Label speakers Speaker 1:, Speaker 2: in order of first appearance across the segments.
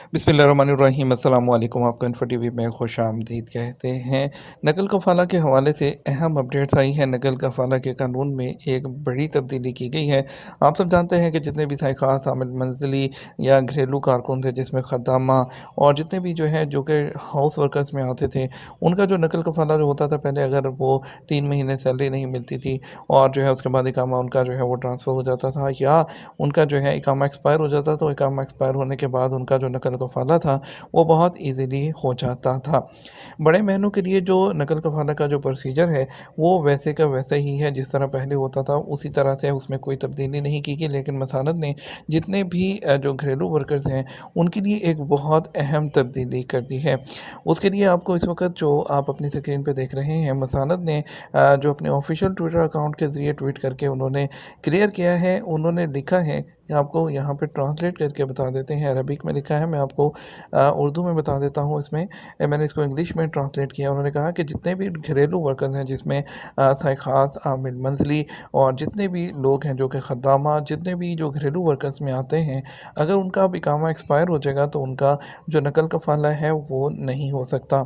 Speaker 1: बिस्मिल्लाहिर्रहमानिर्रहीम अस्सलाम वालेकुम। आपको इन्फो टीवी में खुशामदीद कहते हैं। नकल कफ़ाला के हवाले से अहम अपडेट्स आई हैं। नकल कफ़ाला के कानून में एक बड़ी तब्दीली की गई है। आप सब जानते हैं कि जितने भी साइख़ास शामिल मंजिली या घरेलू कारकुन थे, जिसमें ख़द्दामा और जितने भी जो है जो कि हाउस वर्कर्स में आते थे, उनका जो नकल कफ़ाला जो होता था पहले, अगर वो 3 महीने सैलरी नहीं मिलती थी और जो है उसके बाद इकामा उनका जो है वो ट्रांसफ़र हो जाता था, या उनका जो है इकामा एक्सपायर हो जाता, तो इकामा एक्सपायर होने के बाद उनका जो नकल कफ़ाला था वो बहुत ईज़िली हो जाता था। बड़े महीनों के लिए जो नकल कफ़ाला का जो प्रोसीजर है वो वैसे का वैसा ही है जिस तरह पहले होता था, उसी तरह से उसमें कोई तब्दीली नहीं की गई। लेकिन मसानत ने जितने भी जो घरेलू वर्कर्स हैं उनके लिए एक बहुत अहम तब्दीली कर दी है। उसके लिए आपको इस वक़्त जो आप अपनी स्क्रीन पे देख रहे हैं, मसानत ने जो अपने ऑफ़िशियल ट्विटर अकाउंट के ज़रिए ट्वीट करके उन्होंने क्लियर किया है। उन्होंने लिखा है, आपको यहाँ पे ट्रांसलेट करके बता देते हैं। अरबिक में लिखा है, मैं आपको उर्दू में बता देता हूँ इसमें। मैंने इसको इंग्लिश में ट्रांसलेट किया। उन्होंने कहा कि जितने भी घरेलू वर्कर्स हैं, जिसमें साइख़ास, आमिल मंज़िली और जितने भी लोग हैं जो कि ख़द्दामा, जितने भी जो घरेलू वर्कर्स में आते हैं, अगर उनका अब इकामा एक्सपायर हो जाएगा तो उनका जो नकल कफ़ाला है वो नहीं हो सकता।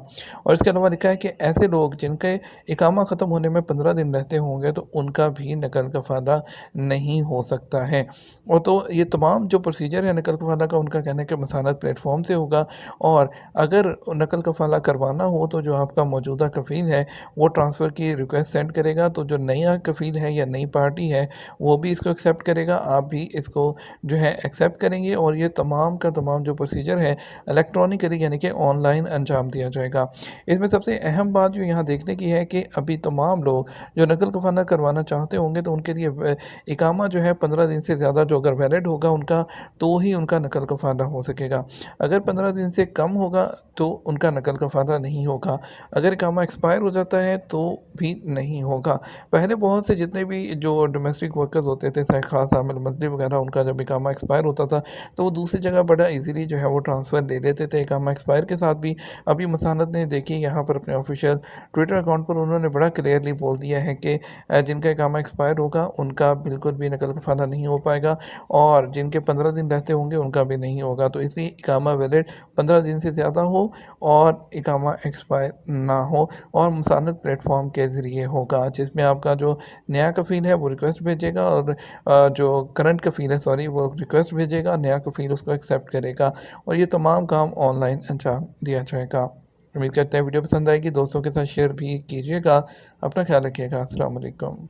Speaker 1: और इसके अलावा लिखा है कि ऐसे लोग जिनके इकामा ख़त्म होने में 15 दिन रहते होंगे तो उनका भी नकल कफ़ाला नहीं हो सकता है। और तो ये तमाम जो प्रोसीजर है नकल कफ़ाला का, उनका कहना है कि मसानत प्लेटफ़ॉर्म से होगा। और अगर नकल कफ़ाला करवाना हो तो जो आपका मौजूदा कफ़ील है वो ट्रांसफ़र की रिक्वेस्ट सेंड करेगा, तो जो नया कफ़ील है या नई पार्टी है वो भी इसको एक्सेप्ट करेगा, आप भी इसको जो है एक्सेप्ट करेंगे। और ये तमाम का तमाम जो प्रोसीजर है इलेक्ट्रॉनिकली यानी कि ऑनलाइन अंजाम दिया जाएगा। इसमें सबसे अहम बात जो यहाँ देखने की है कि अभी तमाम लोग जो नकल कफ़ाला करवाना चाहते होंगे तो उनके लिए इकामा जो है 15 दिन से ज़्यादा जो अगर वैलिड होगा उनका, तो ही उनका नकल कफ़ाला हो सकेगा। अगर 15 दिन से कम होगा तो उनका नकल कफ़ाला नहीं होगा। अगर इकामा एक्सपायर हो जाता है तो भी नहीं होगा। पहले बहुत से जितने भी जो डोमेस्टिक वर्कर्स होते थे, चाहे ख़ास आमिल मंथली वगैरह, उनका जब इकामा एक्सपायर होता था तो वो दूसरी जगह बड़ा ईज़िली जो है वो ट्रांसफ़र ले लेते थे इकामा एक्सपायर के साथ भी। अभी मसानत ने देखिए यहाँ पर अपने ऑफिशियल ट्विटर अकाउंट पर उन्होंने बड़ा क्लियरली बोल दिया है कि जिनका इकामा एक्सपायर होगा उनका बिल्कुल भी नकल कफ़ाला नहीं हो पाएगा, और जिनके 15 दिन रहते होंगे उनका भी नहीं होगा। तो इसलिए इकामा वैलिड 15 दिन से ज़्यादा हो और इकामा एक्सपायर ना हो, और मुसानद प्लेटफॉर्म के ज़रिए होगा, जिसमें आपका जो नया कफ़ील है वो रिक्वेस्ट भेजेगा और जो करंट कफ़ील है, सॉरी, वो रिक्वेस्ट भेजेगा, नया कफ़ील उसको एक्सेप्ट करेगा और ये तमाम काम ऑनलाइन अंजाम दिया जाएगा। उम्मीद करते हैं वीडियो पसंद आएगी, दोस्तों के साथ शेयर भी कीजिएगा। अपना ख्याल रखिएगा। अस्सलाम वालेकुम।